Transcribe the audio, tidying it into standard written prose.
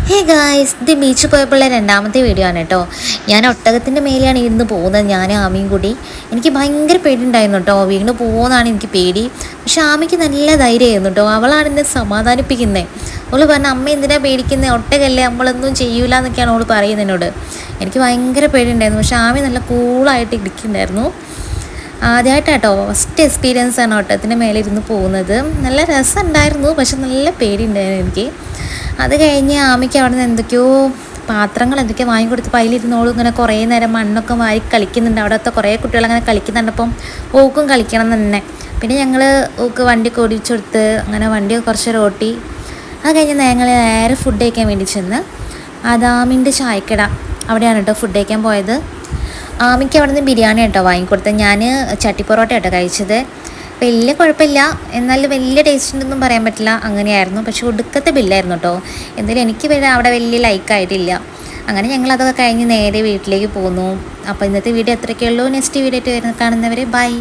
Hey guys, ഇത് beach പോയപ്പോഴുള്ള രണ്ടാമത്തെ video ആണ് കേട്ടോ. ഞാൻ ഒട്ടകത്തിൻ്റെ മേലെയാണ് ഇരുന്ന് പോകുന്നത്, ഞാൻ ആമിയും കൂടി. എനിക്ക് ഭയങ്കര പേടിയുണ്ടായിരുന്നു കേട്ടോ, വീണ് പോകുന്നതാണ് എനിക്ക് പേടി. പക്ഷെ ആമിക്ക് നല്ല ധൈര്യമായിരുന്നു കേട്ടോ, അവളാണ് എന്നെ സമാധാനിപ്പിക്കുന്നത്. അവൾ പറഞ്ഞു, അമ്മ എന്തിനാ പേടിക്കുന്നത്, ഒട്ടകല്ലേ, നമ്മളൊന്നും ചെയ്യൂല എന്നൊക്കെയാണ് അവൾ പറയുന്നത് എന്നോട്. എനിക്ക് ഭയങ്കര പേടിയുണ്ടായിരുന്നു, പക്ഷെ ആമി നല്ല കൂളായിട്ട് ഇരിക്കുന്നുണ്ടായിരുന്നു. ആദ്യമായിട്ടാട്ടോ, ഫസ്റ്റ് എക്സ്പീരിയൻസ് ആണ് ഒട്ടകത്തിൻ്റെ മേലെ ഇരുന്ന് പോകുന്നത്. നല്ല രസമുണ്ടായിരുന്നു, പക്ഷെ നല്ല പേടിയുണ്ടായിരുന്നു എനിക്ക്. അത് കഴിഞ്ഞ് ആമിക്ക് അവിടെ നിന്ന് എന്തൊക്കെയോ പാത്രങ്ങൾ എന്തൊക്കെയോ വാങ്ങിക്കൊടുത്തപ്പോൾ അതിലിരുന്നോളും ഇങ്ങനെ കുറേ നേരം മണ്ണൊക്കെ വാരി കളിക്കുന്നുണ്ട്. അവിടുത്തെ കുറേ കുട്ടികളങ്ങനെ കളിക്കുന്നുണ്ടപ്പം ഓക്കും കളിക്കണം തന്നെ. പിന്നെ ഞങ്ങൾ ഓക്ക് വണ്ടിയൊക്കെ ഓടിച്ചു കൊടുത്ത് അങ്ങനെ വണ്ടിയൊക്കെ കുറച്ച് ഓട്ടി. അത് കഴിഞ്ഞ് ഞങ്ങൾ നേരെ ഫുഡ് കഴിക്കാൻ വേണ്ടി ചെന്ന് ആദാമിൻ്റെ ചായക്കട അവിടെയാണ് കേട്ടോ ഫുഡ് കഴിക്കാൻ പോയത്. ആമിക്ക് അവിടെ നിന്ന് ബിരിയാണി കേട്ടോ വാങ്ങിക്കൊടുത്തത്. ഞാൻ ചട്ടിപ്പൊറോട്ട കേട്ടോ കഴിച്ചത്. വലിയ കുഴപ്പമില്ല, എന്നാലും വലിയ ടേസ്റ്റ് ഉണ്ടെന്നും പറയാൻ പറ്റില്ല, അങ്ങനെയായിരുന്നു. പക്ഷെ ഒടുക്കത്തെ ബില്ലായിരുന്നു കേട്ടോ. എന്തായാലും എനിക്ക് അവിടെ വലിയ ലൈക്കായിട്ടില്ല. അങ്ങനെ ഞങ്ങളതൊക്കെ കഴിഞ്ഞ് നേരെ വീട്ടിലേക്ക് പോന്നു. അപ്പോൾ ഇന്നത്തെ വീഡിയോ എത്രയൊക്കെയുള്ളൂ. നെക്സ്റ്റ് വീഡിയോ ആയിട്ട് കാണുന്നവരെ ബൈ.